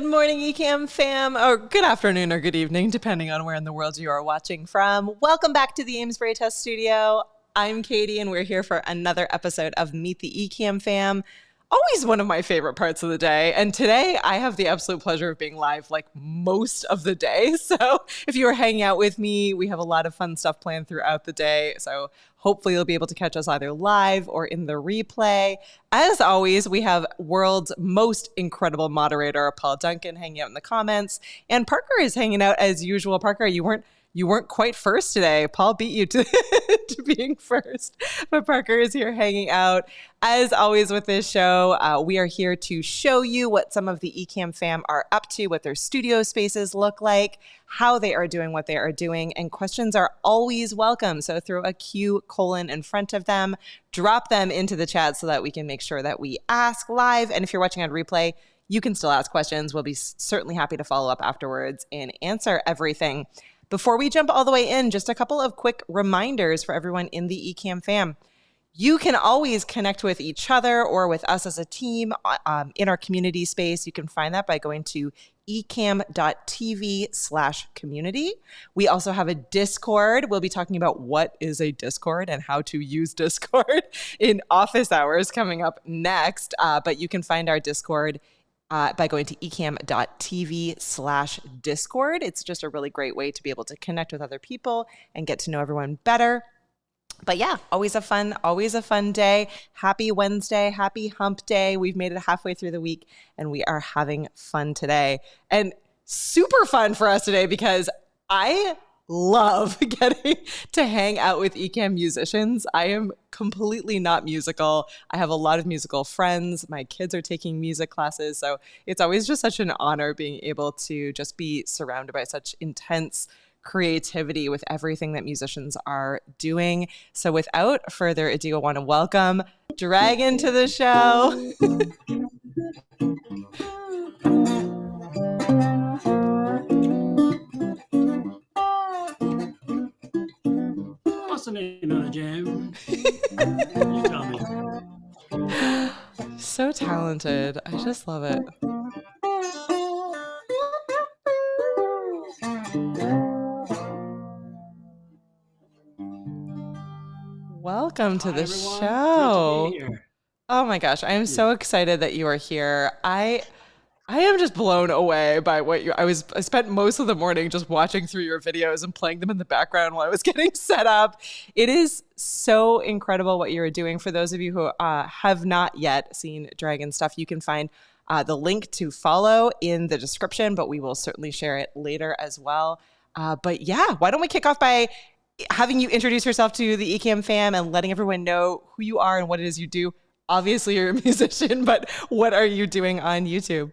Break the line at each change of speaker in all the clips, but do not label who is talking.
Good morning, Ecamm fam, or good afternoon or good evening, depending on where in the world you are watching from. Welcome back to the Amesbury Test Studio. I'm Katie, and we're here for another episode of Meet the Ecamm fam. Always one of my favorite parts of the day. And today I have the absolute pleasure of being live like most of the day. So if you are hanging out with me, we have a lot of fun stuff planned throughout the day. So hopefully you'll be able to catch us either live or in the replay. As always, we have world's most incredible moderator, Paul Duncan, hanging out in the comments. And Parker is hanging out as usual. Parker, you weren't quite first today. Paul beat you to, to being first, but Parker is here hanging out. As always with this show, we are here to show you what some of the Ecamm fam are up to, what their studio spaces look like, how they are doing what they are doing, and questions are always welcome. So throw a Q colon in front of them, drop them into the chat so that we can make sure that we ask live. And if you're watching on replay, you can still ask questions. We'll be certainly happy to follow up afterwards and answer everything. Before we jump all the way in, just a couple of quick reminders for everyone in the Ecamm fam. You can always connect with each other or with us as a team in our community space. You can find that by going to ecamm.tv/community. We also have a Discord. We'll be talking about what is a Discord and how to use Discord in office hours coming up next. But you can find our Discord by going to ecamm.tv/Discord. It's just a really great way to be able to connect with other people and get to know everyone better. But yeah, always a fun day. Happy Wednesday, happy hump day. We've made it halfway through the week and we are having fun today. And super fun for us today because I love getting to hang out with Ecamm musicians. I am completely not musical. I have a lot of musical friends. My kids are taking music classes. So it's always just such an honor being able to just be surrounded by such intense creativity with everything that musicians are doing. So without further ado, I want to welcome Dragan to the show.
What's the name of the jam? You tell me.
So talented. I just love it. Welcome to the show. Oh my gosh, I am so excited that you are here. I am just blown away by what I spent most of the morning just watching through your videos and playing them in the background while I was getting set up. It is so incredible what you're doing. For those of you who have not yet seen Dragan stuff, you can find the link to follow in the description, but we will certainly share it later as well. But yeah, why don't we kick off by having you introduce yourself to the Ecamm fam and letting everyone know who you are and what it is you do. Obviously, you're a musician, but what are you doing on YouTube?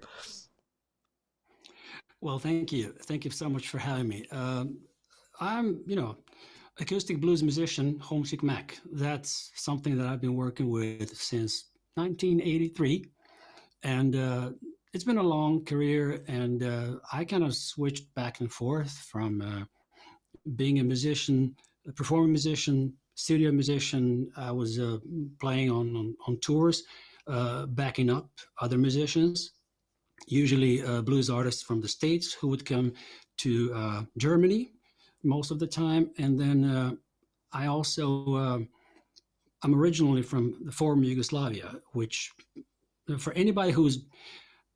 Well, thank you. Thank you so much for having me. I'm, acoustic blues musician, Homesick Mac. That's something that I've been working with since 1983. And it's been a long career. And I kind of switched back and forth from being a musician, a performing musician, studio musician. I was playing on tours, backing up other musicians, usually blues artists from the States who would come to Germany most of the time. And then I also, I'm originally from the former Yugoslavia, which for anybody who's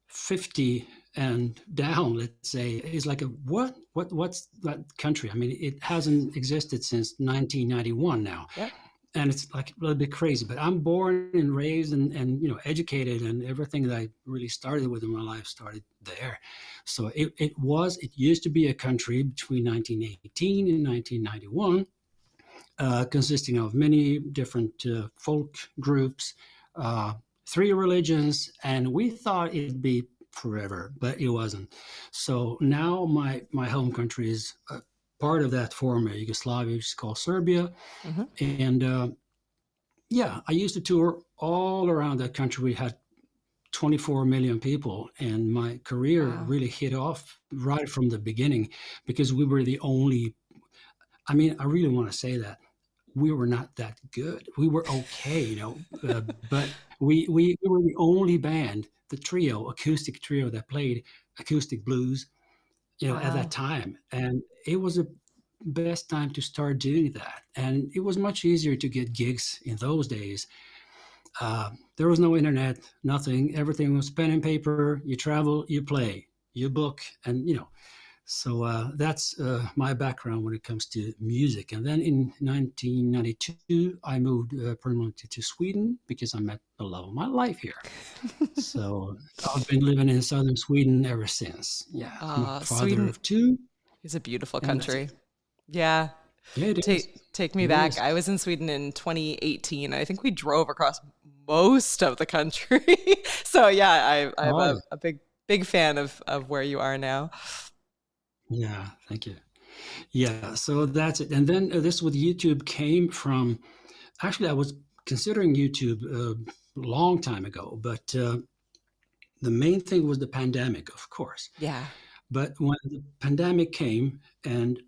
50 and down, let's say, is like what's that country? I mean, it hasn't existed since 1991 now.
Yep.
And it's like a little bit crazy, but I'm born and raised and educated, and everything that I really started with in my life started there. So it used to be a country between 1918 and 1991, consisting of many different folk groups, 3 religions, and we thought it'd be forever, but it wasn't. So now my home country is part of that former Yugoslavia, which is called Serbia.
Mm-hmm.
And I used to tour all around that country. We had 24 million people, and my career really hit off right from the beginning because we were the only, I really want to say that we were not that good. We were okay, but we were the only band, the trio, acoustic trio that played acoustic blues, at that
Wow.
time. And it was the best time to start doing that. And it was much easier to get gigs in those days. There was no internet, nothing. Everything was pen and paper. You travel, you play, you book, and So that's my background when it comes to music. And then in 1992, I moved permanently to Sweden because I met the love of my life here. So I've been living in southern Sweden ever since. Yeah, I'm a father
Sweden
of two,
is a beautiful
and that's
country.
it.
Yeah.
Yeah, it is.
Take me
It
back.
is.
I was in Sweden in 2018. I think we drove across most of the country. So yeah, I'm
Oh,
a big fan of where you are now.
yeah. Thank you. Yeah, so that's it. And then this with YouTube came from, actually, I was considering YouTube a long time ago, but the main thing was the pandemic, of course.
Yeah.
But when the pandemic came and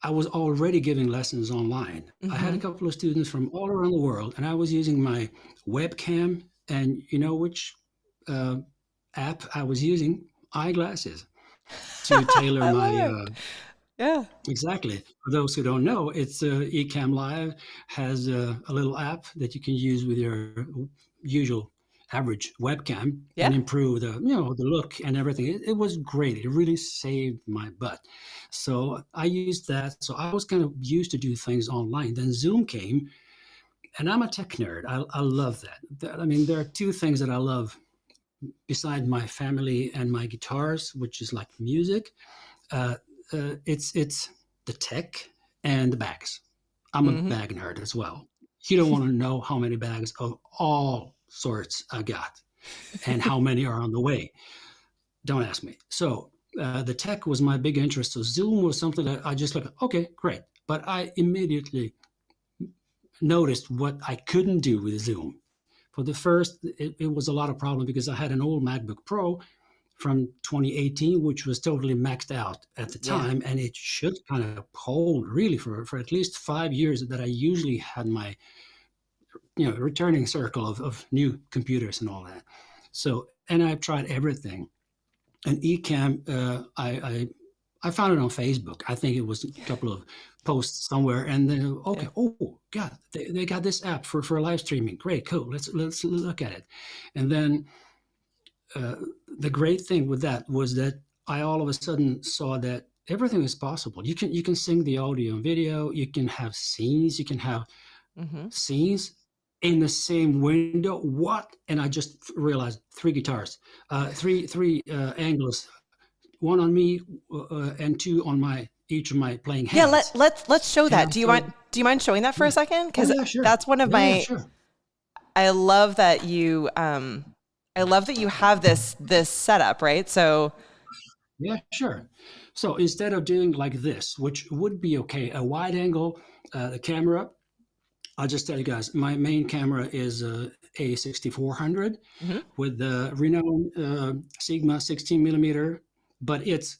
I was already giving lessons online, I had a
Hmm.
couple of students from all around the world, and I was using my webcam. And you know which uh, app I was using? Eyeglasses to tailor
I
my
love it. Yeah.
exactly. For those who don't know, it's Ecamm Live has a little app that you can use with your usual average webcam
Yeah.
and improve the look and everything. It was great. It really saved my butt. So I used that. So I was kind of used to do things online. Then Zoom came, and I'm a tech nerd. I love that. I mean, there are two things that I love beside my family and my guitars, which is like music. Uh, it's the tech and the bags. I'm a
Hmm.
bag nerd as well. You don't want to know how many bags of all sorts I got and how many are on the way. Don't ask me. So the tech was my big interest. So Zoom was something that I just like, okay, great. But I immediately noticed what I couldn't do with Zoom. For the first, it was a lot of problem because I had an old MacBook Pro from 2018, which was totally maxed out at the
Yeah.
time, and it should kind of hold really for at least 5 years that I usually had my returning circle of new computers and all that. So, and I've tried everything. And Ecamm, I found it on Facebook. I think it was a couple of posts somewhere, and then
Yeah.
okay, oh god, they got this app for live streaming. Great, cool. Let's look at it, and then uh, the great thing with that was that I all of a sudden saw that everything is possible. You can sync the audio and video. You can have scenes. You can have
Hmm.
scenes in the same window. What? And I just realized three guitars, three angles, one on me and two on my each of my playing
Yeah,
hands.
let's show
And I
that.
started.
Do you mind showing that for a
Yeah.
second?
Oh
Because
yeah, sure.
that's one of
Yeah, yeah,
my
sure.
I love that you I love that you have this setup, right? So
Yeah, sure. So instead of doing like this, which would be okay, a wide angle camera, I'll just tell you guys, my main camera is a 6400
mhm.
with the renowned Sigma 16 millimeter, but it's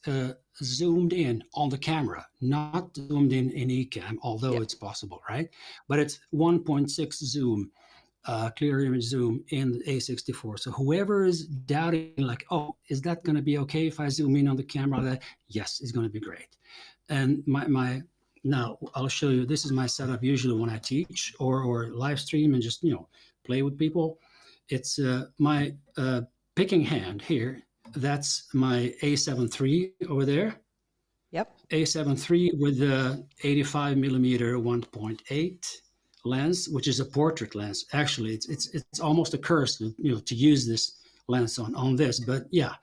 zoomed in on the camera, not zoomed in Ecamm, although
Yeah.
it's possible, right? But it's 1.6 zoom, clear image zoom in the A64. So whoever is doubting, like, oh, is that going to be okay if I zoom in on the camera? That yes, it's going to be great. And my now I'll show you. This is my setup usually when I teach or live stream and just play with people. It's my picking hand here. That's my A7 III over there.
Yep.
A7 III with the 85 millimeter 1.8 lens, which is a portrait lens. Actually, it's almost a curse, to use this lens on this. But yeah,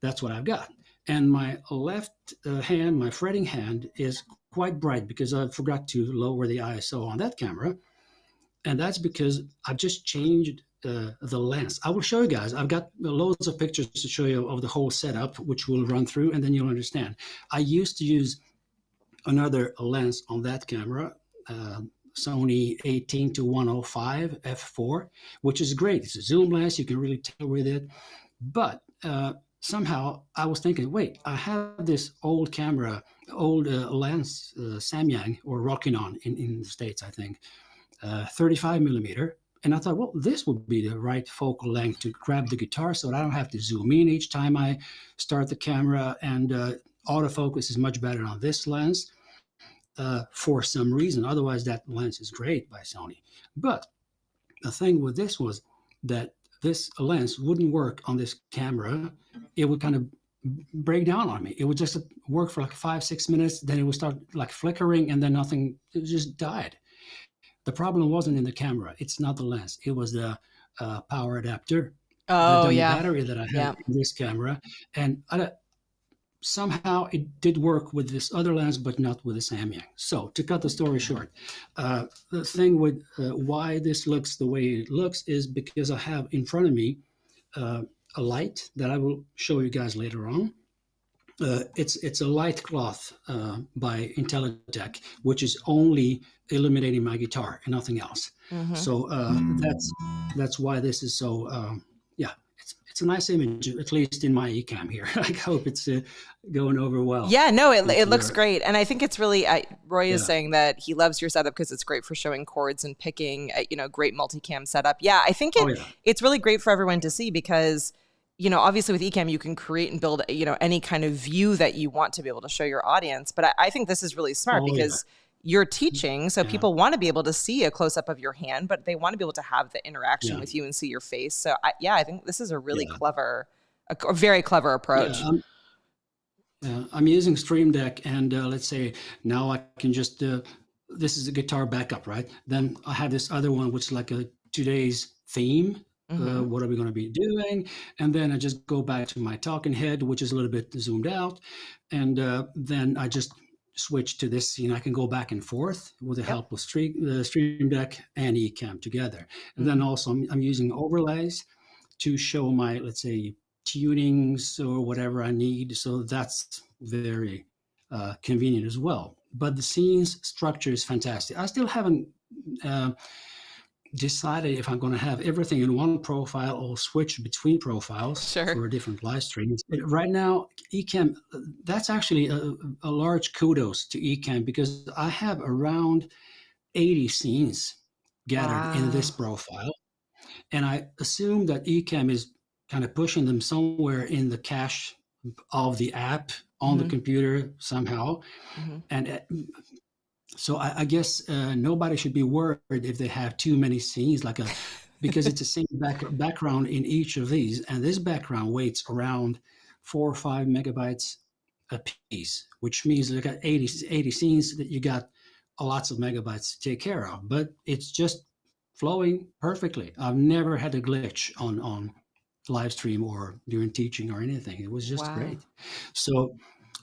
that's what I've got. And my left hand, my fretting hand, is quite bright because I forgot to lower the ISO on that camera, and that's because I've just changed the lens. I will show you guys. I've got loads of pictures to show you of the whole setup, which we'll run through, and then you'll understand. I used to use another lens on that camera, Sony 18 to 105 f4, which is great. It's a zoom lens. You can really tell with it. But somehow I was thinking, wait, I have this old camera, old lens, Samyang or Rockinon in the States, I think, 35 millimeter. And I thought, well, this would be the right focal length to grab the guitar so that I don't have to zoom in each time I start the camera. And autofocus is much better on this lens for some reason. Otherwise, that lens is great by Sony. But the thing with this was that this lens wouldn't work on this camera. It would kind of break down on me. It would just work for like 5-6 minutes. Then it would start like flickering and then nothing, it just died. The problem wasn't in the camera. It's not the lens. It was the power adapter, the
Oh,
dummy
yeah.
battery that I had
Yeah.
in this camera. And somehow it did work with this other lens, but not with the Samyang. So to cut the story short, the thing with why this looks the way it looks is because I have in front of me a light that I will show you guys later on. It's a light cloth by Intellitek, which is only illuminating my guitar and nothing else.
Mm-hmm.
So that's why this is so. Yeah, it's a nice image, at least in my Ecamm here. I hope it's going over well.
Yeah, no, it looks great. And I think it's really, Roy is saying that he loves your setup because it's great for showing chords and picking, great multicam setup. Yeah, I think it's really great for everyone to see because, obviously with Ecamm, you can create and build, any kind of view that you want to be able to show your audience. But I think this is really smart because you're teaching. So people want to be able to see a close up of your hand, but they want to be able to have the interaction with you and see your face. So I think this is a really clever, a very clever approach.
I'm using Stream Deck, and let's say now I can just, this is a guitar backup, right? Then I have this other one, which is like today's theme. Mm-hmm. What are we going to be doing? And then I just go back to my talking head, which is a little bit zoomed out. And then I just switch to this. I can go back and forth with the help of Stream Deck and Ecamm together. And then also I'm using overlays to show my, let's say, tunings or whatever I need. So that's very convenient as well. But the scenes structure is fantastic. I still haven't decided if I'm going to have everything in one profile or switch between profiles for different live streams. Right now, Ecamm, that's actually a large kudos to Ecamm because I have around 80 scenes gathered in this profile. And I assume that Ecamm is kind of pushing them somewhere in the cache of the app on the computer somehow. And so I guess nobody should be worried if they have too many scenes, because it's the same background in each of these. And this background weighs around 4 or 5 megabytes a piece, which means you got 80 scenes that you got lots of megabytes to take care of. But it's just flowing perfectly. I've never had a glitch on live stream or during teaching or anything. It was just great. So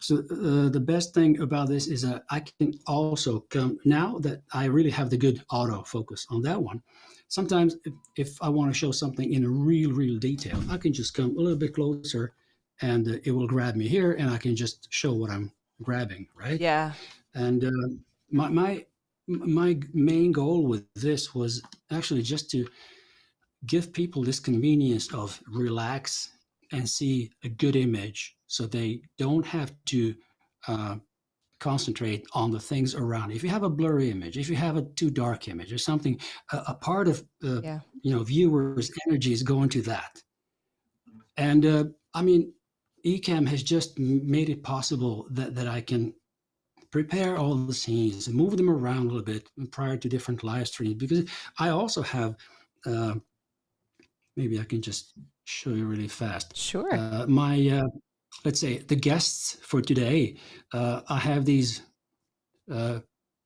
the best thing about this is that I can also come, now that I really have the good auto focus on that one, sometimes if I want to show something in real detail, I can just come a little bit closer and it will grab me here and I can just show what I'm grabbing, right?
Yeah.
And my main goal with this was actually just to give people this convenience of relax and see a good image so they don't have to concentrate on the things around. If you have a blurry image, if you have a too dark image or something, a part of viewers' energy is going to that. And Ecamm has just made it possible that I can prepare all the scenes and move them around a little bit prior to different live streams, because I also have maybe I can just show you really fast.
Sure.
My let's say the guests for today, I have these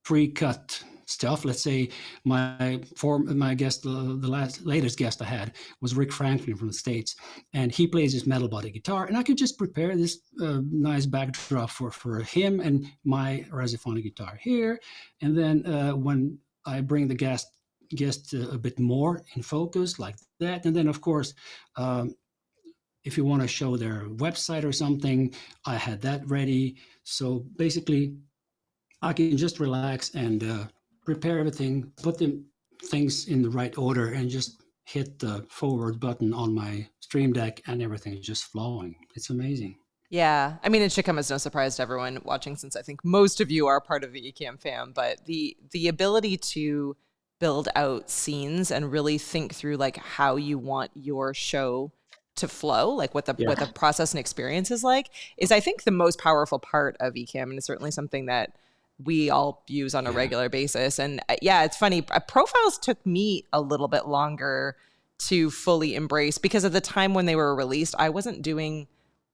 pre-cut stuff. Let's say my guest, the latest guest I had was Rick Franklin from the States, and he plays his metal body guitar, and I could just prepare this nice backdrop for him and my Raziphonic guitar here, and then when I bring the guest a bit more in focus like that, and then of course if you want to show their website or something, I had that ready. So basically I can just relax and prepare everything, put the things in the right order, and just hit the forward button on my Stream Deck and everything is just flowing. It's amazing.
Yeah. I mean, it should come as no surprise to everyone watching, since I think most of you are part of the Ecamm fam, but the ability to build out scenes and really think through like how you want your show to flow, like what the process and experience is like, is I think the most powerful part of Ecamm, and it's certainly something that we all use on a regular basis. And yeah, it's funny. Profiles took me a little bit longer to fully embrace because at the time when they were released, I wasn't doing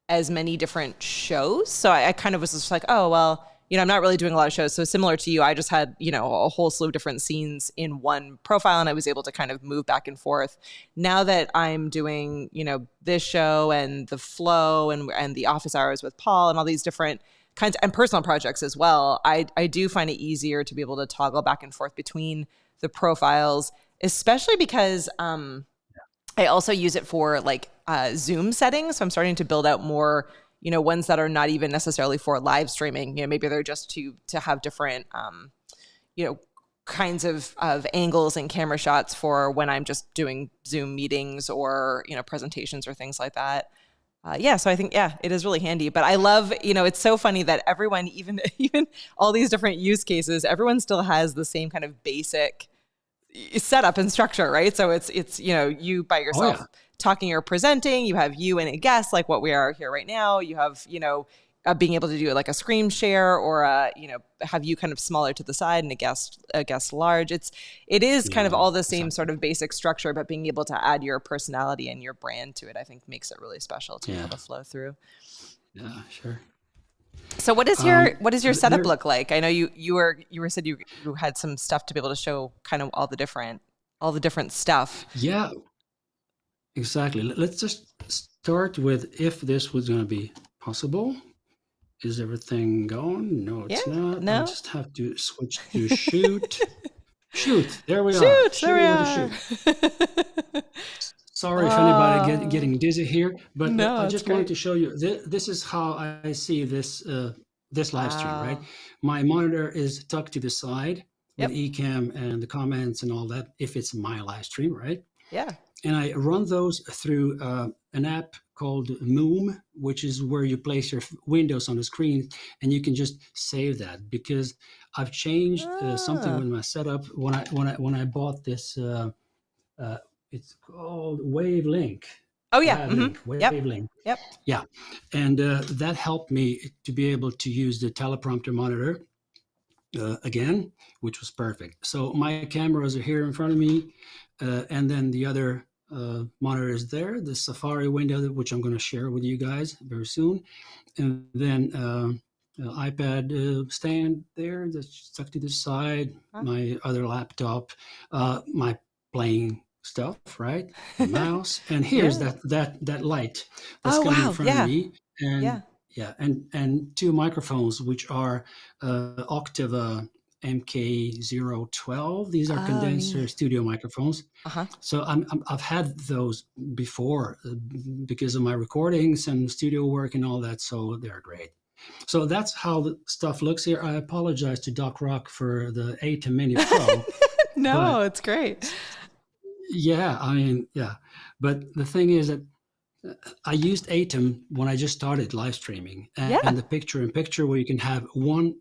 as many different shows. So I kind of was just like, oh, well, you know, I'm not really doing a lot of shows. So similar to you, I just had, you know, a whole slew of different scenes in one profile and I was able to kind of move back and forth. Now that I'm doing, you know, this show and the flow and the office hours with Paul and all these different kinds and personal projects as well, I do find it easier to be able to toggle back and forth between the profiles, especially because I also use it for like Zoom settings. So I'm starting to build out more, you know, ones that are not even necessarily for live streaming. You know, maybe they're just to have different, you know, kinds of angles and camera shots for when I'm just doing Zoom meetings or, you know, presentations or things like that. Yeah, so I think, yeah, it is really handy. But I love, you know, it's so funny that everyone, even all these different use cases, everyone still has the same kind of basic setup and structure, right? So it's you know, you by yourself talking or presenting, you have you and a guest like what we are here right now, you have, you know, being able to do like a screen share or you know, have you kind of smaller to the side and a guest large. It is kind of all the same sort of basic structure, but being able to add your personality and your brand to it, I think makes it really special to be able to flow through.
Yeah, sure.
So what does your setup look like? I know you said you had some stuff to be able to show kind of all the different stuff.
Yeah, exactly. Let's just start with if this was going to be possible. Is everything going? No, it's not. No? I just have to switch to shoot. Shoot. There we are.
There we are.
Sorry if anybody getting dizzy here, but I just wanted to show you. This is how I see this live stream, right? My monitor is tucked to the side with Ecamm and the comments and all that, if it's my live stream, right?
Yeah.
And I run those through an app called Moom, which is where you place your windows on the screen, and you can just save that. Because I've changed something with my setup when I bought this. It's called Wavelink.
Oh yeah,
Wavelink.
Yep.
Yeah, and that helped me to be able to use the teleprompter monitor again, which was perfect. So my cameras are here in front of me, and then the other monitor is there, the Safari window, which I'm going to share with you guys very soon, and then iPad stand there that's stuck to the side, my other laptop, my playing stuff, right? The mouse, and here's that light that's coming in front of me, and and two microphones which are Octave MK012. These are condenser studio microphones. So I've had those before because of my recordings and studio work and all that. So they're great. So that's how the stuff looks here. I apologize to Doc Rock for the Atem Mini Pro.
No, it's great.
Yeah, I mean, yeah. But the thing is that I used Atem when I just started live streaming, and the picture-in-picture where you can have one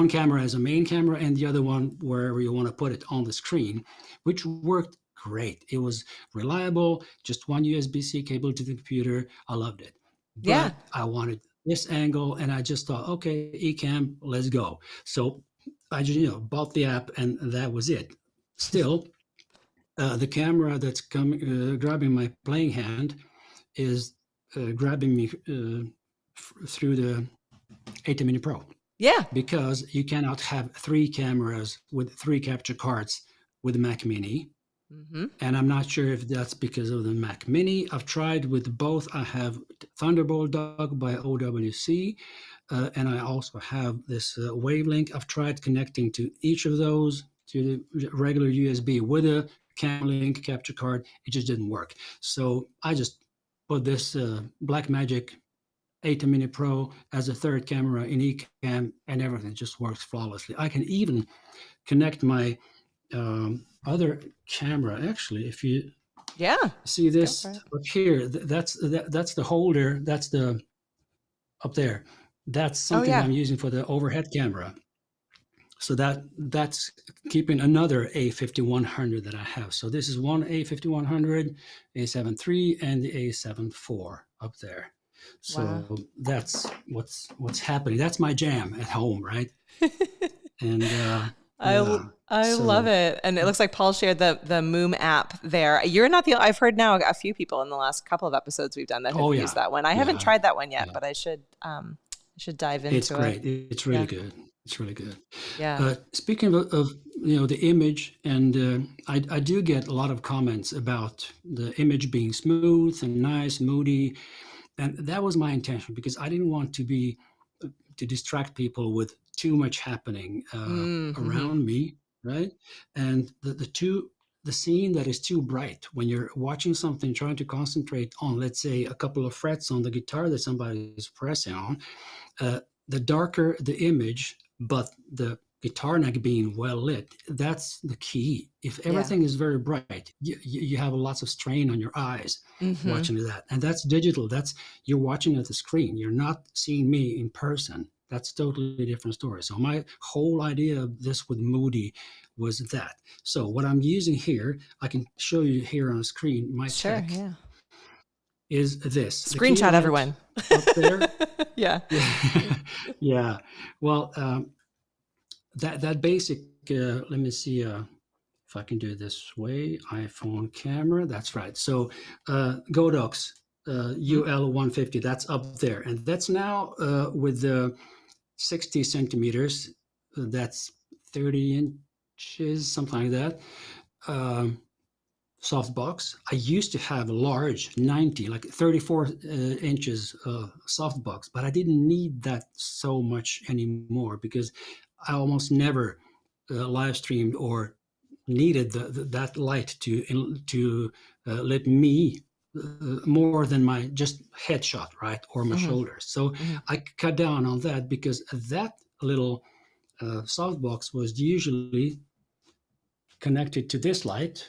camera as a main camera and the other one wherever you want to put it on the screen, which worked great. It was reliable, just one USB-C cable to the computer. I loved it. But I wanted this angle, and I just thought, okay, Ecamm, let's go. So I just, bought the app, and that was it. Still, the camera that's grabbing my playing hand is grabbing me through the Atem Mini Pro.
Yeah.
Because you cannot have three cameras with three capture cards with the Mac Mini. And I'm not sure if that's because of the Mac Mini. I've tried with both. I have Thunderbolt Dog by OWC, and I also have this Wavelink. I've tried connecting to each of those to the regular USB with a Camlink capture card. It just didn't work. So I just put this Blackmagic Atem Mini Pro as a third camera in Ecamm, and everything just works flawlessly. I can even connect my other camera. Actually, if you see this up here, that's the holder. That's the up there. That's something I'm using for the overhead camera. So that's keeping another A5100 that I have. So this is one A5100, A7 III, and the A7 IV up there.
Wow.
So that's what's happening. That's my jam at home, right? And yeah,
I love
so
it. And it looks like Paul shared the Moom app there. You're not the I've heard now a few people in the last couple of episodes we've done that have
oh
used
yeah,
that one. I haven't
yeah,
tried that one yet,
yeah.
but I should dive
It's
into it.
great. It's really
Yeah.
good. It's really good.
Yeah.
Speaking of the image, and I do get a lot of comments about the image being smooth and nice, moody, and that was my intention because I didn't want to distract people with too much happening
Mm-hmm.
around me, right? And the scene that is too bright when you're watching something, trying to concentrate on, let's say, a couple of frets on the guitar that somebody is pressing on, uh, the darker the image, but the guitar neck being well lit, that's the key. If
Yeah.
everything is very bright, you have lots of strain on your eyes
Mm-hmm.
watching that. And that's digital. That's you're watching at the screen. You're not seeing me in person. That's totally different story. So my whole idea of this with Moody was that. So what I'm using here, I can show you here on the screen, my
Sure.
tech
Yeah.
is this. The key
Screenshot
light
everyone.
up there.
Yeah.
Yeah. Yeah. Well, that basic, let me see if I can do it this way. iPhone camera. That's right. So Godox
Mhm.
UL150, that's up there. And that's now with the 60 centimeters. That's 30 inches, something like that. Um, Softbox. I used to have a large 90, like 34 inches softbox, but I didn't need that so much anymore because I almost never live streamed or needed that light to let me more than my just headshot, right, or my
Mm-hmm.
shoulders. So
Mm-hmm.
I cut down on that because that little softbox was usually connected to this light,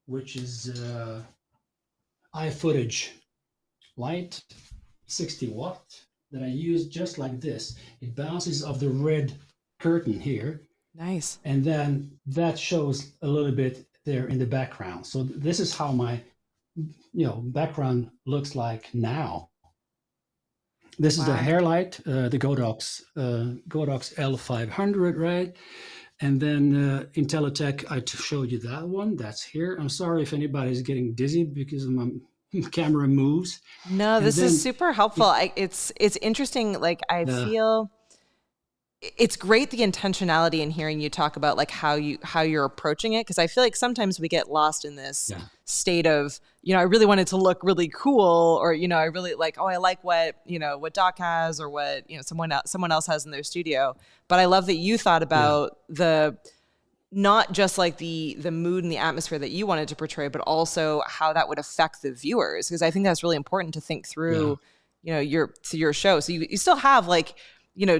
which is iFootage light, 60 watt, that I use just like this. It bounces off the red curtain here,
Nice.
and then that shows a little bit there in the background. So this is how my background looks like now. This is the
Wow.
hair light, the Godox L500, right? And then Intelitech, I showed you that one. That's here. I'm sorry if anybody's getting dizzy because my camera moves.
No,
And
this is
then,
super helpful.
it,
It's interesting. Like I
uh,
feel it's great the intentionality in hearing you talk about like how you're approaching it, because I feel like sometimes we get lost in this
yeah.
state of, I really want it to look really cool, or I really like, oh, I like what what Doc has, or what someone else has in their studio. But I love that you thought
Yeah.
about the not just like the mood and the atmosphere that you wanted to portray, but also how that would affect the viewers, because I think that's really important to think
Yeah.
through your show. So you still have like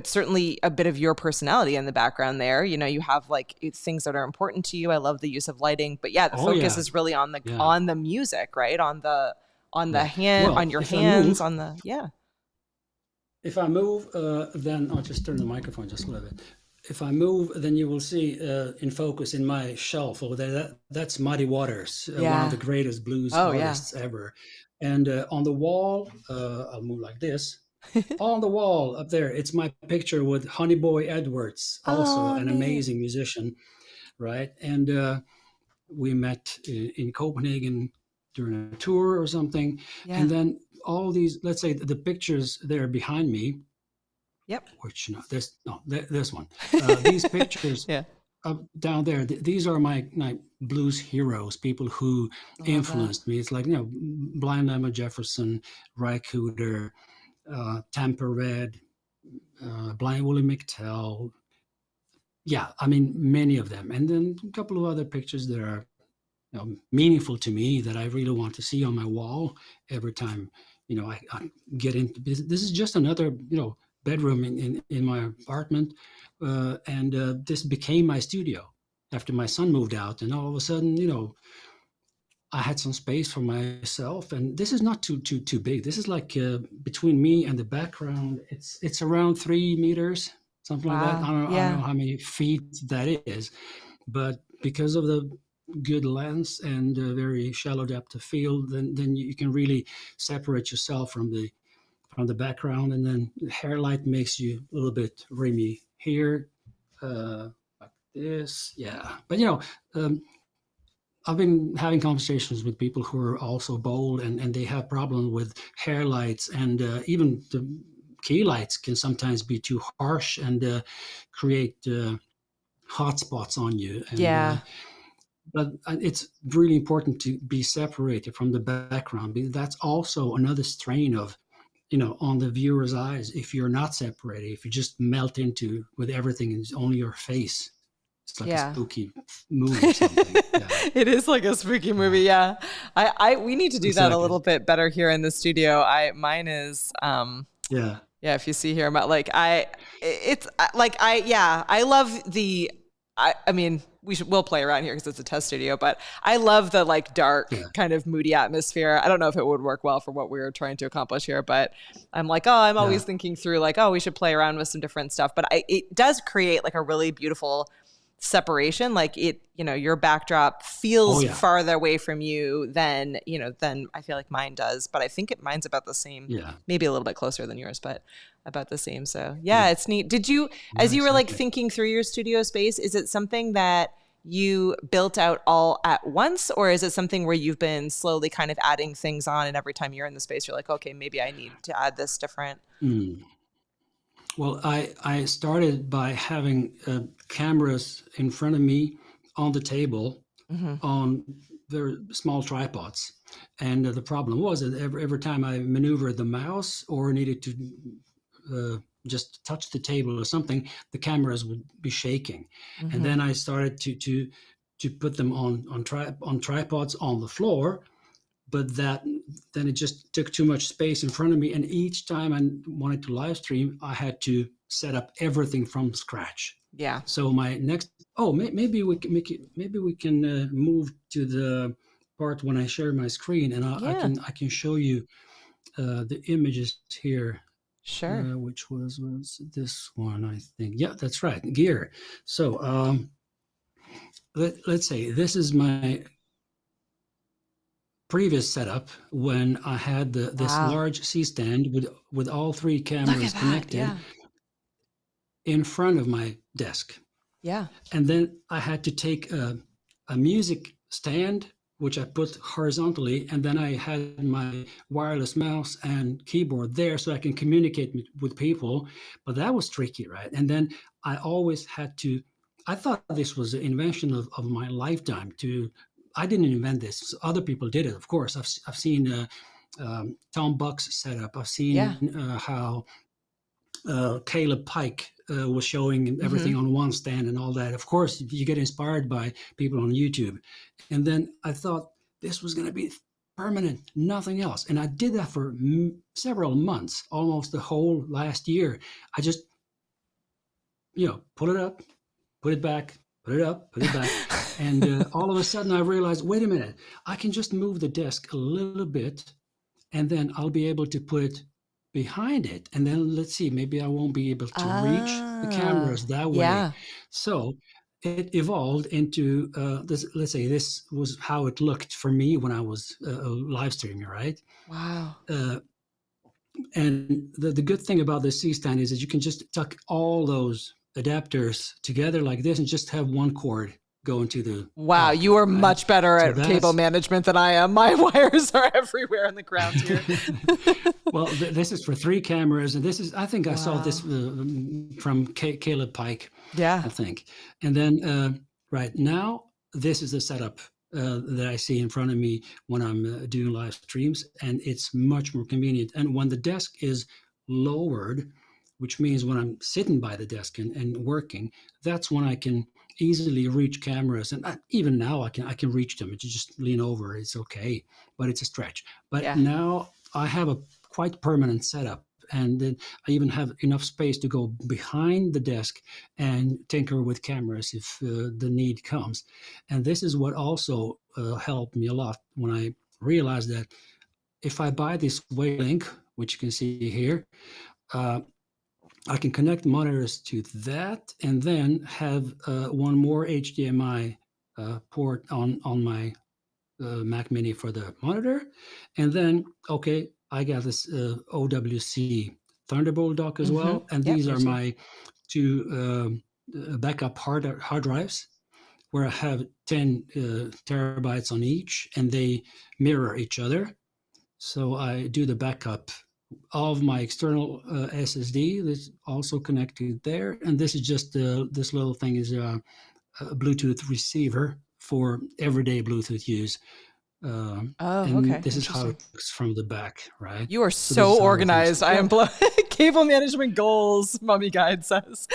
certainly a bit of your personality in the background there. You have like things that are important to you. I love the use of lighting, but yeah, the
Oh,
focus
yeah.
is really on the
Yeah.
music, right? On the
Yeah.
hand, on
Well,
your hands, on the yeah.
if I move, then I'll just turn the microphone just a little bit. If I move, then you will see in focus in my shelf over there, that's Muddy Waters, one of the
Yeah.
greatest blues
Oh yeah.
artists ever. And on the wall, I'll move like this. On the wall up there, it's my picture with Honey Boy Edwards, also
Oh,
an
neat.
amazing musician, right? And we met in Copenhagen during a tour or something.
Yeah.
And then all these, let's say the pictures there behind me,
Yep.
which this one, these pictures
Yeah.
down there, these are my blues heroes, people who
I love that.
influenced me. It's like, Blind Lemon Jefferson, Ry Cooder, Tampa Red, Blind Willie McTell. Yeah, I mean, many of them. And then a couple of other pictures that are meaningful to me that I really want to see on my wall every time, I get into this is just another, bedroom in my apartment. And this became my studio after my son moved out. And all of a sudden, I had some space for myself, and this is not too big. This is like between me and the background. It's around 3 meters, something like that.
Wow.
I don't know
Yeah.
how many feet that is, but because of the good lens and very shallow depth of field, then you can really separate yourself from the background, and then the hair light makes you a little bit rimy here, like this. Yeah, but I've been having conversations with people who are also bold, and they have problems with hair lights, and even the key lights can sometimes be too harsh and create hot spots on you. And
Yeah.
but it's really important to be separated from the background, because that's also another strain of, on the viewer's eyes. If you're not separated, if you just melt into with everything and it's only your face, it's like a
Yeah.
spooky movie or something. Yeah,
It is like a spooky movie.
yeah,
Yeah. We need to do that a
exactly.
little bit better here in the studio. Mine is,
Yeah,
yeah, if you see here, like I love I mean, we'll play around here because it's a test studio, but I love the like dark
yeah,
kind of moody atmosphere. I don't know if it would work well for what we were trying to accomplish here, but I'm like, oh, I'm
yeah.
always thinking through like, oh, we should play around with some different stuff. But it does create like a really beautiful separation. Like your backdrop
Oh
feels
yeah,
farther away from you than I feel like mine does. But I think mine's about the same,
yeah,
maybe a little bit closer than yours, but about the same. So yeah,
yeah,
it's neat. Did you,
yeah,
as you were like
exactly.
thinking through your studio space, is it something that you built out all at once, or is it something where you've been slowly kind of adding things on, and every time you're in the space, you're like, okay, maybe I need to add this different?
Mm. Well, I started by having cameras in front of me on the table
Mm-hmm.
on very small tripods. And the problem was that every time I maneuvered the mouse or needed to just touch the table or something, the cameras would be shaking. And
Mm-hmm.
then I started to put them on tripods on the floor, but then it just took too much space in front of me. And each time I wanted to live stream, I had to set up everything from scratch.
Yeah.
So my next, maybe we can make it, maybe we can move to the part when I share my screen, and
Yeah.
I can show you the images here,
Sure.
which was this one, I think. Yeah, that's right, gear. So let's say this is my previous setup when I had this
Wow.
large C stand with all three
Look at
cameras
that.
connected
Yeah.
in front of my desk.
Yeah.
And then I had to take a music stand, which I put horizontally, and then I had my wireless mouse and keyboard there so I can communicate with people. But that was tricky, right? And then I always had to, I thought this was an invention of my lifetime. I didn't invent this. Other people did it, of course. I've seen Tom Buck's setup. I've
Yeah.
seen how Caleb Pike was showing
Mm-hmm.
everything on one stand and all that. Of course, you get inspired by people on YouTube. And then I thought this was going to be permanent, nothing else. And I did that for several months, almost the whole last year. I just, pull it up, put it back, put it up, put it back. And all of a sudden I realized, wait a minute, I can just move the desk a little bit, and then I'll be able to put it behind it. And then let's see, maybe I won't be able to reach the
Ah.
cameras that way.
Yeah.
So it evolved into this. Let's say this was how it looked for me when I was live streaming, right?
Wow.
Uh, and the good thing about the C stand is that you can just tuck all those adapters together like this and just have one cord going to the
Wow,
top,
you are
right?
much better
So
at cable
that's
management than I am. My wires are everywhere in the ground here.
well, this is for three cameras, and this is, I think I saw this
Wow.
from Caleb Pike, I
Yeah.
think. And then right now, this is the setup that I see in front of me when I'm doing live streams, and it's much more convenient. And when the desk is lowered, which means when I'm sitting by the desk and working, that's when I can easily reach cameras. And even now, I can reach them. If you just lean over, it's okay, but it's a stretch. But
Yeah.
now I have a quite permanent setup, and then I even have enough space to go behind the desk and tinker with cameras if the need comes. And this is what also helped me a lot when I realized that if I buy this Wavelink, which you can see here, uh, I can connect monitors to that, and then have one more HDMI port on my Mac Mini for the monitor, and then okay, I got this OWC Thunderbolt dock as well, and
Yep,
these
me
are
too.
my two backup hard drives, where I have 10 terabytes on each, and they mirror each other. So I do the backup of my external SSD that's also connected there, and this is just this little thing is a Bluetooth receiver for everyday Bluetooth use.
Oh,
And
okay.
this is how it
Interesting.
looks from the back, right?
You are
So this
so
is how everything
organized.
sits.
I am
Yeah,
cable management goals, Mummy Guide says.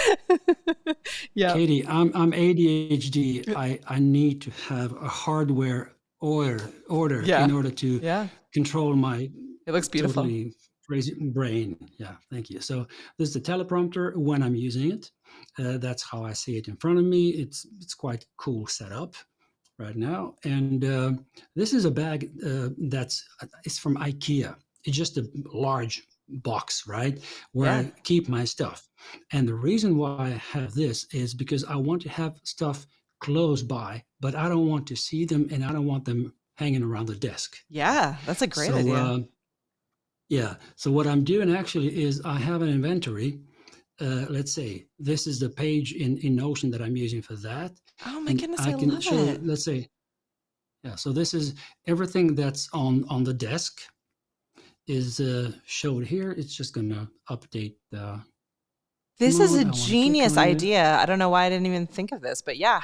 Yep.
Katie, I'm ADHD. I need to have a hardware order in
Yeah.
order to
Yeah.
control my
It looks beautiful.
totally crazy brain. Yeah, thank you. So this is the teleprompter when I'm using it. That's how I see it in front of me. It's quite cool setup right now. And this is a bag that's it's from IKEA. It's just a large box, right, where
Yeah.
I keep my stuff. And the reason why I have this is because I want to have stuff close by, but I don't want to see them, and I don't want them hanging around the desk.
Yeah. That's a great
So
idea.
yeah, so what I'm doing actually is I have an inventory. Let's say this is the page in Notion that I'm using for that,
Oh my
and
goodness,
I
I
can
love
show.
it.
Let's say, yeah. So this is everything that's on the desk is showed here. It's just gonna update the
This is a
mode. I want to click
genius
on it.
idea. I don't know why I didn't even think of this, but yeah,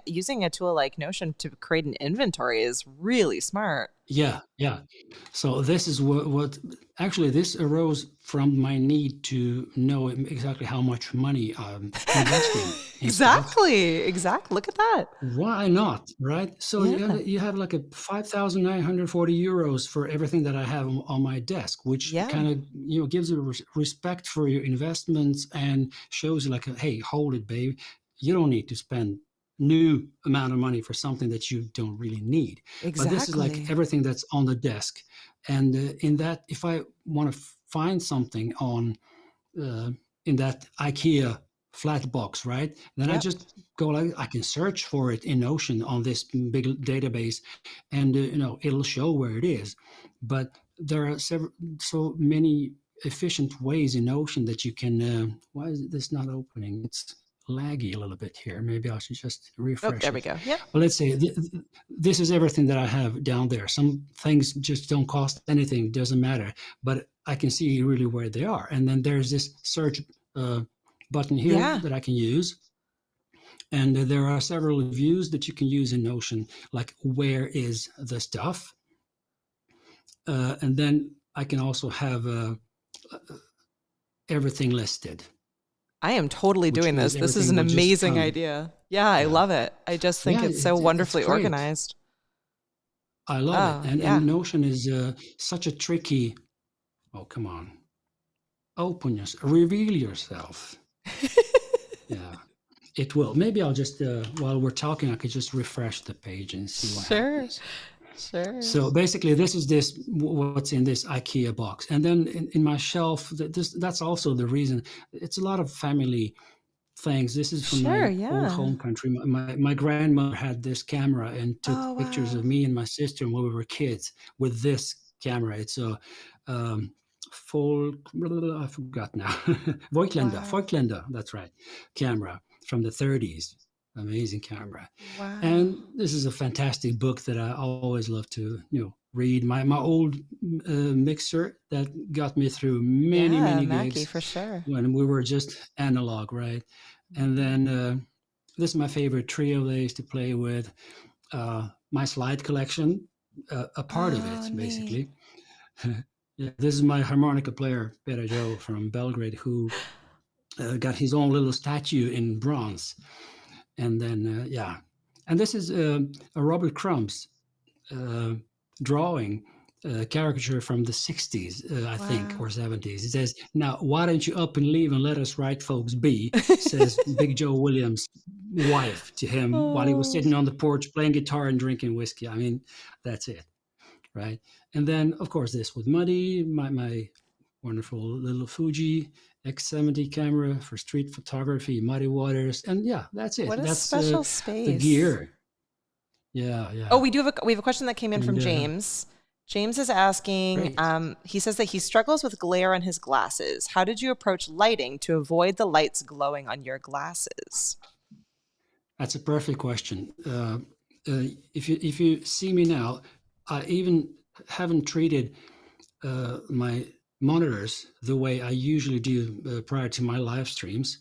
using a tool like Notion to create an inventory is really smart.
Yeah, yeah. So this is what actually this arose from my need to know exactly how much money I'm investing in stuff.
Exactly. Look at that.
Why not, right? So
Yeah.
you have like a 5,940 euros for everything that I have on my desk, which
Yeah.
kind of gives you respect for your investments and shows you like, hey, hold it, babe. You don't need to spend new amount of money for something that you don't really need. But this is like
Exactly.
everything that's on the desk, and in that, if I want to find something on uh, in that IKEA flat box, right? Then I
Yep.
just go like I can search for it in Notion on this big database, and it'll show where it is. But there are so many efficient ways in Notion that you can. Why is this not opening? It's laggy a little bit here. Maybe I should just
Oh,
refresh
there we
it.
go. Yep.
But let's say this is everything that I have down there. Some things just don't cost anything, doesn't matter, but I can see really where they are. And then there's this search button here
Yeah.
that I can use. And there are several views that you can use in Notion, like where is the stuff? And then I can also have everything listed,
I am totally
which
doing
means
this. This is
everything
an
will just
amazing
come.
idea. Yeah, I
Yeah.
love it. I just think
Yeah,
it's so
it's
wonderfully
great.
organized.
I love it.
Oh,
And
yeah.
Notion is such a tricky, oh, come on. Open yourself, reveal yourself. Yeah, it will. Maybe I'll just, while we're talking, I could just refresh the page and see what
Sure.
happens.
Sure.
So basically, this is what's in this IKEA box, and then in my shelf, that's also the reason. It's a lot of family things. This is from
Sure.
my old
Yeah.
home country. My grandmother had this camera and took
Oh,
pictures of
wow.
me and my sister when we were kids with this camera. It's a um, full, I forgot now,
Wow.
Voigtländer, that's right, camera from the 30s. Amazing camera.
Wow.
And this is a fantastic book that I always love to, read. My old mixer that got me through many,
Yeah,
many
Mackie,
gigs
for sure.
when we were just analog, right? And then this is my favorite trio they used to play with. My slide collection, a part of
Oh,
it,
neat.
basically. Yeah, this is my harmonica player, Pera Joe from Belgrade, who got his own little statue in bronze. And then, yeah. And this is a Robert Crumb's uh, drawing caricature from the 60s, I think,
Wow.
or 70s. It says, "Now, why don't you up and leave and let us right folks be?" says Big Joe Williams' wife to him while he was
Oh,
sitting on the porch playing guitar and drinking whiskey. I mean, that's it, right? And then, of course, this with Muddy, my wonderful little Fuji, X70 camera for street photography, muddy waters, and yeah, that's it.
What a
That's
special
the
space.
gear. Yeah, yeah.
Oh, we have a question that came in from
And
James. James is asking,
great.
he says that he struggles with glare on his glasses. How did you approach lighting to avoid the lights glowing on your glasses?
That's a perfect question. If you see me now, I even haven't treated my monitors the way I usually do prior to my live streams,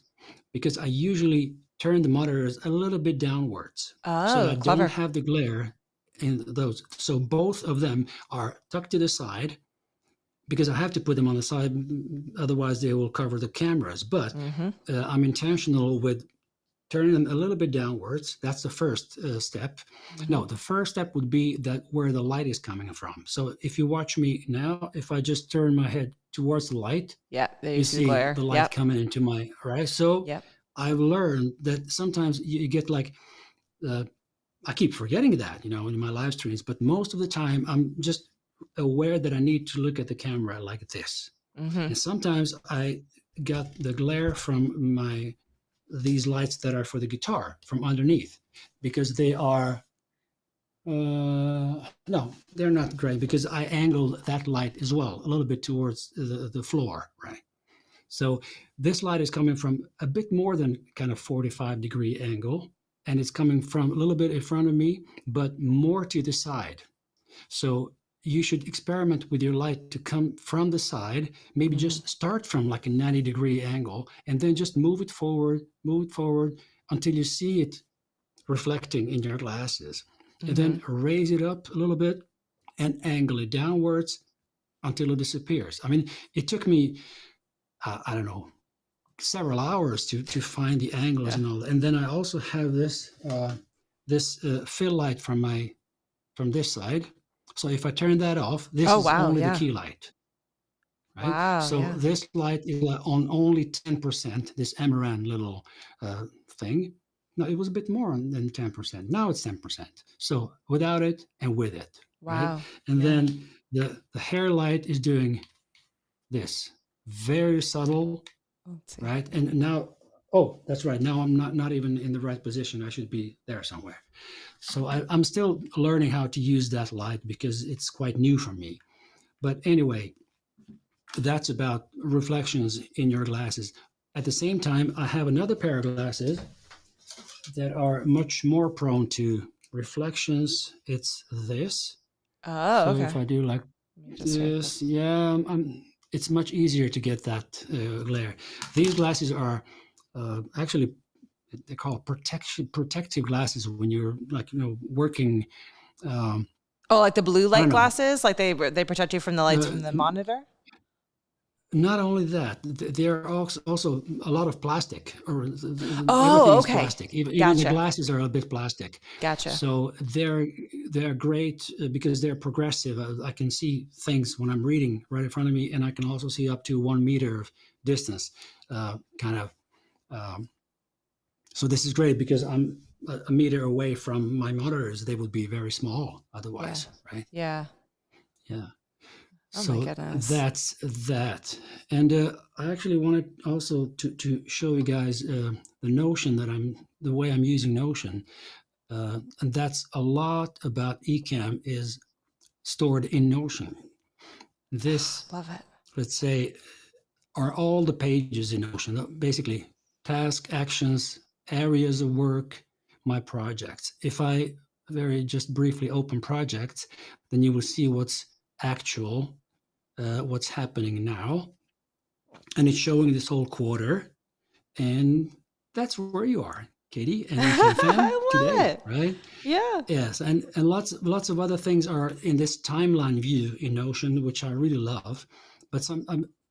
because I usually turn the monitors a little bit downwards so that
Oh,
I
clever.
don't have the glare in those. So both of them are tucked to the side because I have to put them on the side, otherwise they will cover the cameras. But I'm intentional with turning them a little bit downwards. That's the first step. No, the first step would be that where the light is coming from. So if you watch me now, if I just turn my head towards the light,
Yeah, there
you
see the
see
glare.
the light
Yep.
coming into my, right? So
Yep.
I've learned that sometimes you get like, I keep forgetting that, in my live streams, but most of the time I'm just aware that I need to look at the camera like this. And sometimes I got the glare from these lights that are for the guitar from underneath, because they are no, they're not great, because I angled that light as well a little bit towards the floor, right? So this light is coming from a bit more than kind of 45-degree angle, and it's coming from a little bit in front of me, but more to the side. So you should experiment with your light to come from the side, maybe just start from like a 90-degree angle, and then just move it forward until you see it reflecting in your glasses. And then raise it up a little bit and angle it downwards until it disappears. I mean, it took me, I don't know, several hours to find the angles and all. And then I also have this fill light from this side. So if I turn that off, this is only the key light, right?
Wow,
so this light is on only 10%, this Amaran little thing. No, it was a bit more than 10%. Now it's 10%. So without it and with it, right? And then the hair light is doing this, very subtle, right? And now, oh, that's right. Now I'm not even in the right position. I should be there somewhere. So I'm still learning how to use that light because it's quite new for me. But anyway, that's about reflections in your glasses. At the same time, I have another pair of glasses that are much more prone to reflections. It's this.
Oh,
so
okay.
if I do like this, yeah, it's much easier to get that glare. These glasses are actually, they call protective glasses when you're like, working.
Like the blue light glasses, like they protect you from the lights from the monitor?
Not only that, there are also a lot of plastic, or everything is plastic. Even the glasses are a bit plastic.
Gotcha.
So they're great because they're progressive. I can see things when I'm reading right in front of me, and I can also see up to 1 meter of distance, so this is great because I'm a meter away from my monitors. They would be very small otherwise, right?
Yeah.
Yeah.
Oh
so
my goodness.
That's that. And I actually wanted also to show you guys the Notion the way I'm using Notion. And that's a lot about Ecamm is stored in Notion. This,
love it.
Let's say, are all the pages in Notion, basically task, actions, areas of work, my projects. If I very just briefly open projects, then you will see what's actual, what's happening now. And it's showing this whole quarter. And that's where you are, Katie, and Ecamm fan today, right?
Yeah.
Yes, and lots of other things are in this timeline view in Notion, which I really love. But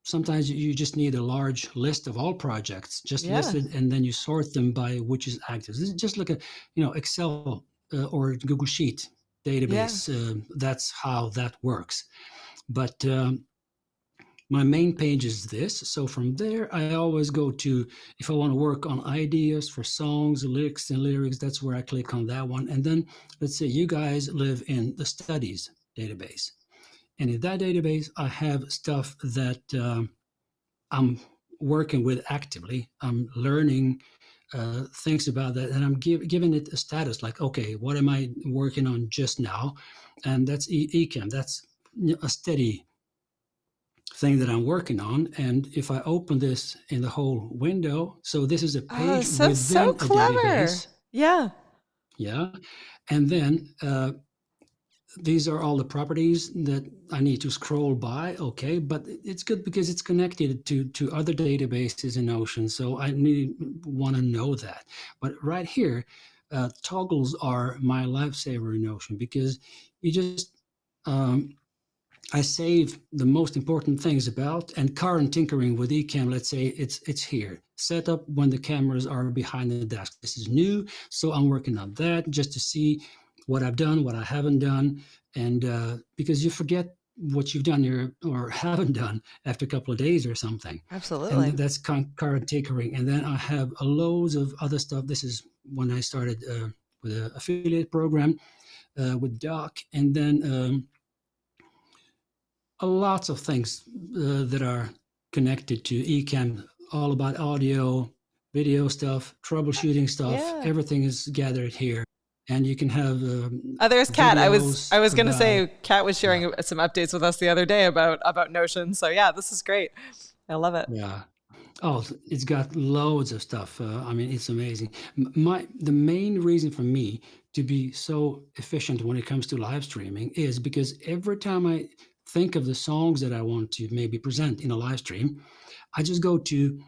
sometimes you just need a large list of all projects just listed, and then you sort them by which is active. This is just like a Excel or Google Sheet database. That's how that works. But my main page is this. So from there, I always go to, if I want to work on ideas for songs, lyrics, that's where I click on that one. And then let's say you guys live in the studies database. And in that database, I have stuff that I'm working with actively. I'm learning things about that, and I'm giving it a status like, okay, what am I working on just now? And that's Ecamm. That's a steady thing that I'm working on. And if I open this in the whole window, so this is a
Oh,
page
so
within a
clever.
database.
Yeah.
Yeah. And then these are all the properties that I need to scroll by. Okay, but it's good because it's connected to other databases in Ocean, so I want to know that. But right here, toggles are my lifesaver in Ocean because you just I save the most important things about and current tinkering with Ecamm. Let's say it's here. Set up when the cameras are behind the desk. This is new, so I'm working on that just to see what I've done, what I haven't done, and because you forget what you've done or haven't done after a couple of days or something. And
Absolutely.
that's current tinkering. And then I have loads of other stuff. This is when I started with an affiliate program with Doc, and then lots of things that are connected to Ecamm, all about audio, video stuff, troubleshooting stuff.
Yeah.
Everything is gathered here, and you can have
Oh, there's Kat.
videos
I was gonna
about.
say Kat was
Yeah,
sharing some updates with us the other day about Notion. So yeah, this is great. I love it.
yeah. Oh, it's got loads of stuff. I mean, it's amazing. The main reason for me to be so efficient when it comes to live streaming is because every time I think of the songs that I want to maybe present in a live stream, I just go to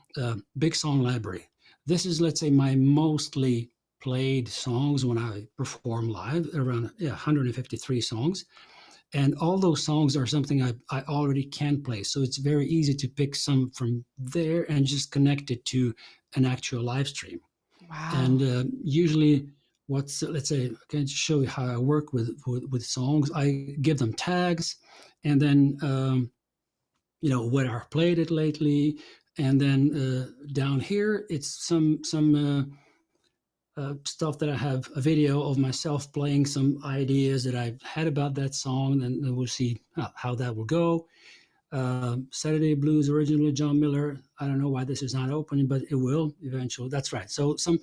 Big Song Library. This is, let's say, my mostly played songs when I perform live, around 153 songs. And all those songs are something I already can play. So it's very easy to pick some from there and just connect it to an actual live stream.
Wow.
And usually, let's say, I can show you how I work with songs. I give them tags, and then where I played it lately, and then down here it's some stuff that I have a video of myself playing some ideas that I've had about that song, and we'll see how that will go. Saturday Blues, originally John Miller. I don't know why this is not open, but it will eventually. That's right. So some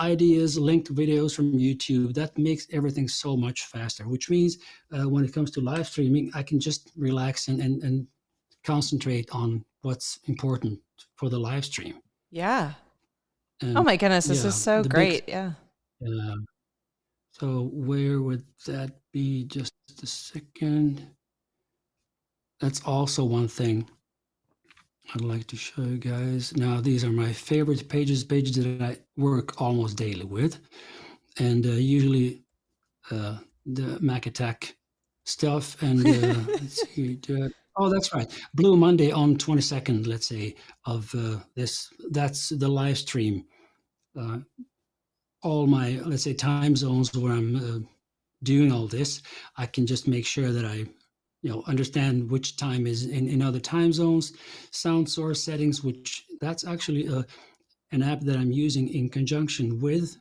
ideas, linked videos from YouTube. That makes everything so much faster, which means when it comes to live streaming, I can just relax and concentrate on what's important for the live stream.
Yeah. Oh
And
my goodness, this is
yeah,
so
the big
great. Yeah.
uh, so where would that be? Just a second. That's also one thing I'd like to show you guys. Now, these are my favorite pages that I work almost daily with. And usually the Mac Attack stuff. And let's see. Oh, that's right. Blue Monday on 22nd, let's say, of this. That's the live stream. All my, let's say, time zones where I'm doing all this, I can just make sure that I understand which time is in other time zones. Sound source settings, which that's actually an app that I'm using in conjunction with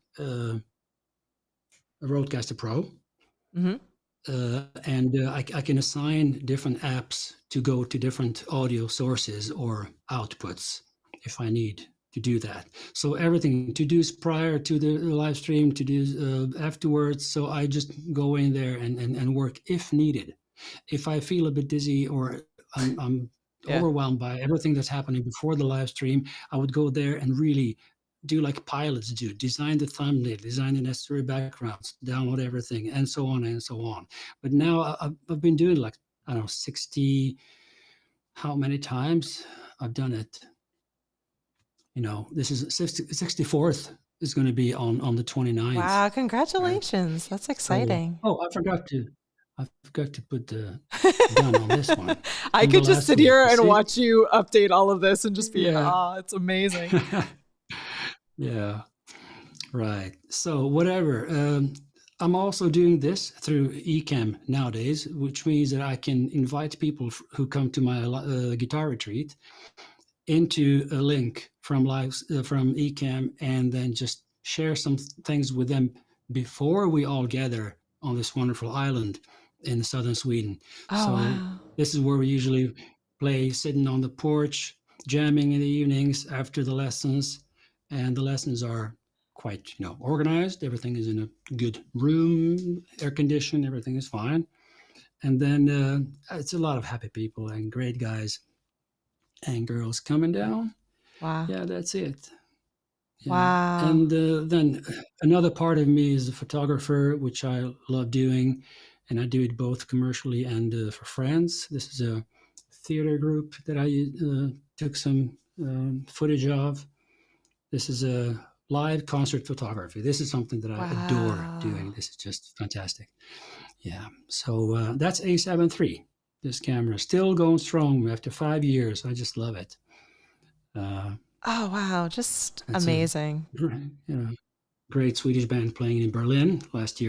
Rodecaster Pro.
Hmm.
And I can assign different apps to go to different audio sources or outputs if I need to do that. So everything to do prior to the live stream, to do afterwards. So I just go in there and work if needed. If I feel a bit dizzy or I'm
Yeah.
overwhelmed by everything that's happening before the live stream, I would go there and really do like pilots do, design the thumbnail, design the necessary backgrounds, download everything, and so on and so on. But now I've been doing like, I don't know, 60, how many times I've done it. This is 64th is going to be on the 29th.
Wow.
Right.
Congratulations. That's
So,
exciting.
I forgot to put the done on this one
I
from the
could just
last
sit
week.
here
You
and
see?
watch you update all of this and just be in
Yeah.
awe. It's amazing.
Yeah. Right. So whatever. I'm also doing this through Ecamm nowadays, which means that I can invite people who come to my guitar retreat into a link from Ecamm, and then just share some things with them before we all gather on this wonderful island in southern Sweden.
Oh,
So
wow.
this is where we usually play, sitting on the porch, jamming in the evenings after the lessons, and the lessons are quite organized. Everything is in a good room, air conditioned, everything is fine. And then it's a lot of happy people and great guys and girls coming down.
Wow.
Yeah, that's it. Yeah.
Wow.
And then another part of me is a photographer, which I love doing, and I do it both commercially and for friends. This is a theater group that I took some footage of. This is a live concert photography. This is something that I adore doing.
Wow.
This is just fantastic. Yeah. So that's A7 III. This camera is still going strong after 5 years. I just love it. Uh,
Oh, wow. Just
it's a
amazing.
great Swedish band playing in Berlin last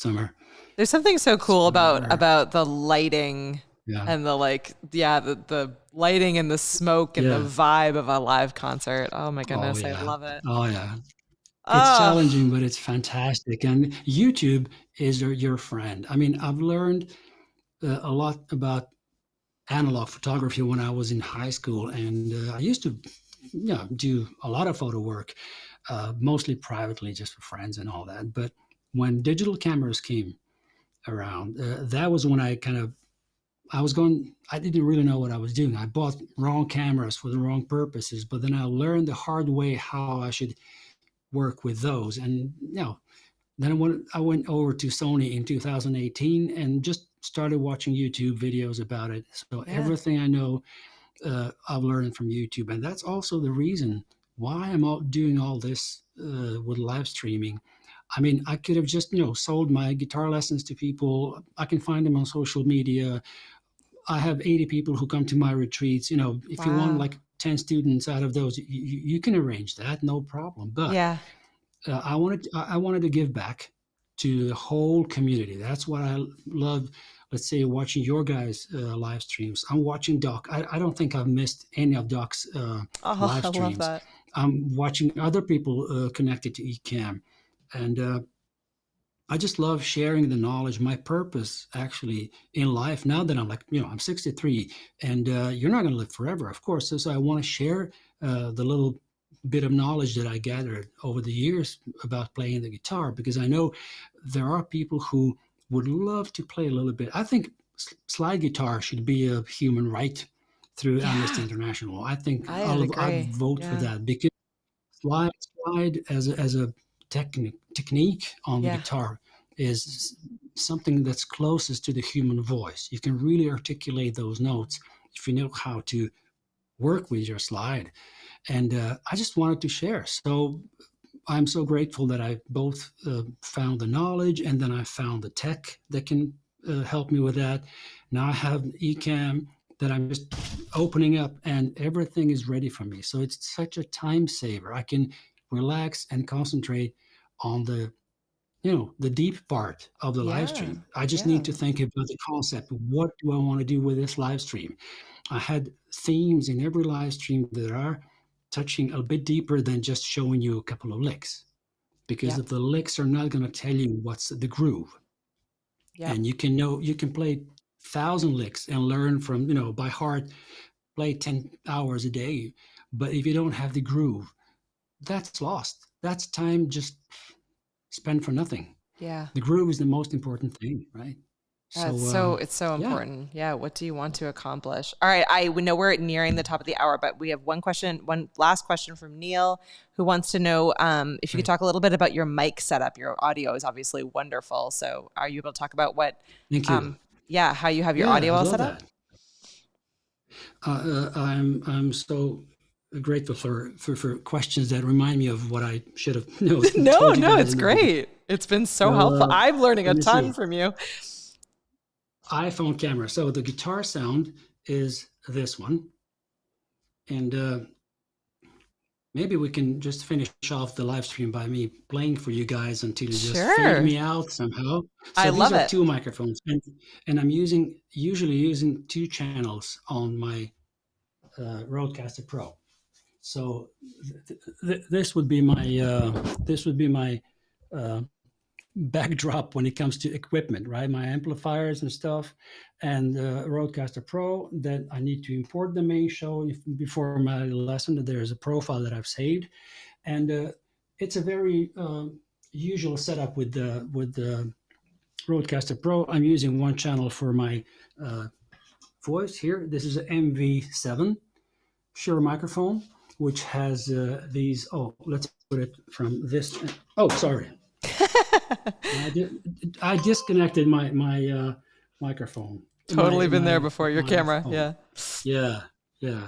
summer.
There's something so
So
cool about
we're
the lighting
yeah,
and the the lighting and the smoke and the
yeah.
vibe of a live concert. Oh my
Oh
goodness, I
yeah,
love it.
oh yeah. It's
Oh,
challenging, but it's fantastic. And YouTube is your friend. I mean, I've learned a lot about analog photography when I was in high school, and I used to, do a lot of photo work, mostly privately, just for friends and all that. But when digital cameras came around, that was when I didn't really know what I was doing. I bought wrong cameras for the wrong purposes, but then I learned the hard way how I should work with those. And then I went over to Sony in 2018 and just started watching YouTube videos about it. So
yeah.
everything I know, I've learned from YouTube, and that's also the reason why I'm doing all this with live streaming. I mean, I could have just sold my guitar lessons to people. I can find them on social media. I have 80 people who come to my retreats. If you want
Wow.
like 10 students out of those, you can arrange that, no problem. But
Yeah.
I wanted to give back to the whole community. That's what I love. Let's say watching your guys' live streams. I'm watching Doc. I don't think I've missed any of Doc's
Oh,
live
I love
streams.
that.
I'm watching other people connected to Ecamm, and I just love sharing the knowledge. My purpose, actually, in life, now that I'm 63, and you're not going to live forever, of course. So I want to share the little bit of knowledge that I gathered over the years about playing the guitar, because I know there are people who would love to play a little bit. I think slide guitar should be a human right through Amnesty
Yeah,
International. I think
I'd
I'd
agree.
vote for
Yeah.
that, because slide as a technique on the
Yeah.
guitar is something that's closest to the human voice. You can really articulate those notes if you know how to work with your slide. And I just wanted to share. So I'm so grateful that I both found the knowledge, and then I found the tech that can help me with that. Now I have Ecamm that I'm just opening up, and everything is ready for me. So it's such a time saver. I can relax and concentrate on the deep part of the live
Yeah.
stream. I just need
Yeah.
to think about the concept. What do I want to do with this live stream? I had themes in every live stream that are touching a bit deeper than just showing you a couple of licks, because
Yep.
if the licks are not going to tell you what's the groove,
Yep.
and you can play 1,000 licks and learn from by heart, play 10 hours a day, but if you don't have the groove, that's lost. That's time just spent for nothing.
Yeah.
The groove is the most important thing, right?
It's
So
it's so
yeah.
important. Yeah. What do you want to accomplish? All right. We know we're nearing the top of the hour, but we have one last question from Neil, who wants to know if you could
Right.
talk a little bit about your mic setup. Your audio is obviously wonderful. So are you able to talk about
Thank you.
yeah, how you have your
Yeah,
audio
I'd
all
love
set up?
that. I'm so grateful for questions that remind me of what I should have
No,
told you
no,
guys
it's
in the beginning.
great. It's been so
So
helpful. I'm learning a
let me
ton
see.
from you.
iPhone camera. So the guitar sound is this one, and maybe we can just finish off the live stream by me playing for you guys until you just fade
Sure.
me out somehow.
I
So these
love
are
it.
two microphones, and I'm usually using two channels on my Rodecaster Pro. So this would be my uh, backdrop when it comes to equipment, right? My amplifiers and stuff, and Rodecaster Pro, that I need to import the main show before my lesson. There's a profile that I've saved, and it's a very usual setup with the Rodecaster Pro. I'm using one channel for my voice here. This is an MV7 Shure microphone, which has these. Oh, let's put it from this. Oh, sorry. I disconnected my microphone.
Totally been there before. Your camera,
phone. Yeah,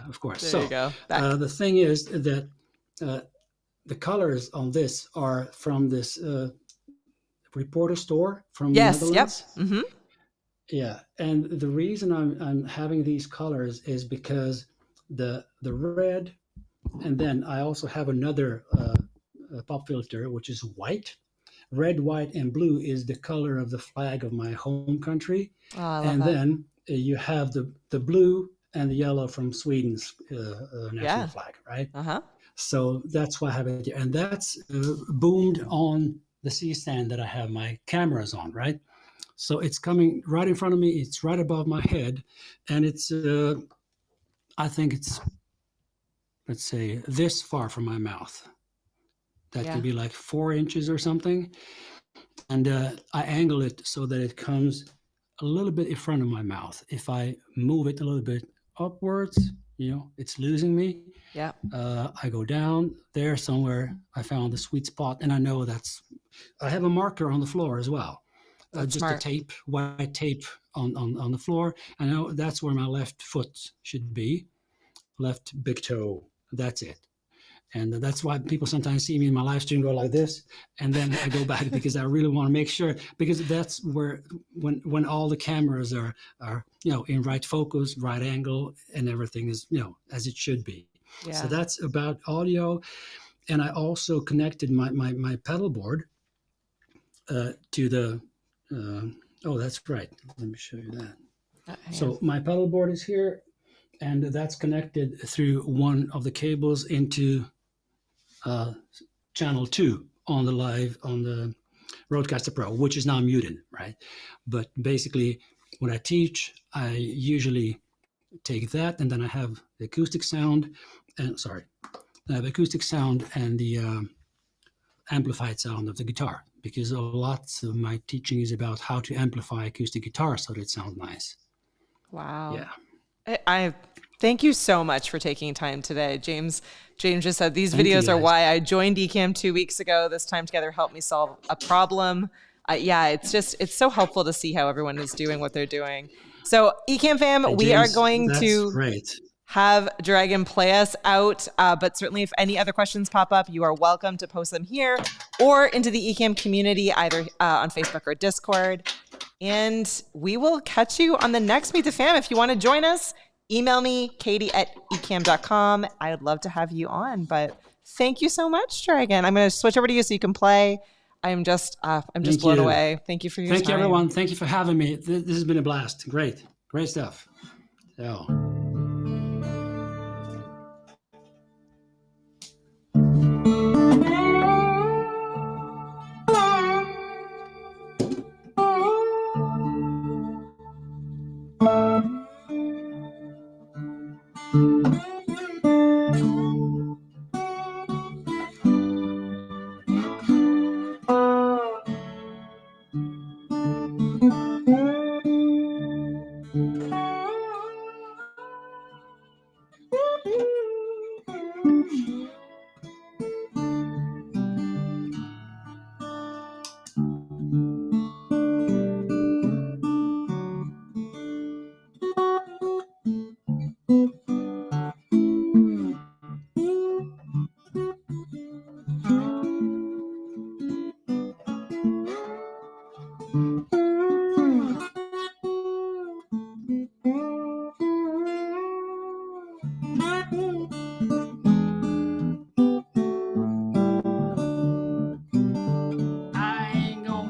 of course.
There you go.
The thing is that the colors on this are from this Reporter store from
yes,
Netherlands.
Yep. Mm-hmm.
Yeah, and the reason I'm having these colors is because the red, and then I also have another pop filter which is white. Red, white, and blue is the color of the flag of my home country.
Oh, I love
and
that.
Then you have the blue and the yellow from Sweden's national flag, right?
Uh-huh.
So that's why I have it here. And that's boomed on the C-stand that I have my cameras on, right? So it's coming right in front of me. It's right above my head. And it's, I think it's, let's say, this far from my mouth. That can be like 4 inches or something. And I angle it so that it comes a little bit in front of my mouth. If I move it a little bit upwards, it's losing me.
Yeah.
I go down there somewhere. I found the sweet spot, and I know I have a marker on the floor as well. Just smart. White tape on the floor. I know that's where my left foot should be, left big toe. That's it. And that's why people sometimes see me in my live stream go like this, and then I go back because I really want to make sure, because that's where when all the cameras are in right focus, right angle, and everything is as it should be. Yeah. So that's about audio, and I also connected my pedal board to the. Oh, that's right. Let me show you that. So my pedal board is here, and that's connected through one of the cables into channel 2 on the Rodecaster Pro, which is now muted, right? But basically, when I teach, I usually take that, and then I have the acoustic sound, and the amplified sound of the guitar, because a lot of my teaching is about how to amplify acoustic guitar so that it sounds nice.
Wow.
Yeah.
I thank you so much for taking time today. James just said these videos are why I joined Ecamm 2 weeks ago. This time together helped me solve a problem. It's so helpful to see how everyone is doing what they're doing. So Ecamm fam, we are going to have Dragan play us out. But certainly if any other questions pop up, you are welcome to post them here or into the Ecamm community, either on Facebook or Discord. And we will catch you on the next Meet the Fam. If you want to join us, email me, katie@ecamm.com. I would love to have you on, but thank you so much, Dragan. I'm going to switch over to you so you can play. I'm just blown away. Thank you for your time.
Thank you, everyone. Thank you for having me. This has been a blast. Great stuff. So.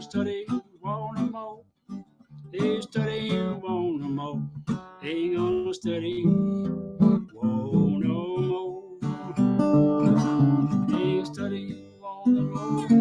Study, whoa, no more. Ain't study on the road.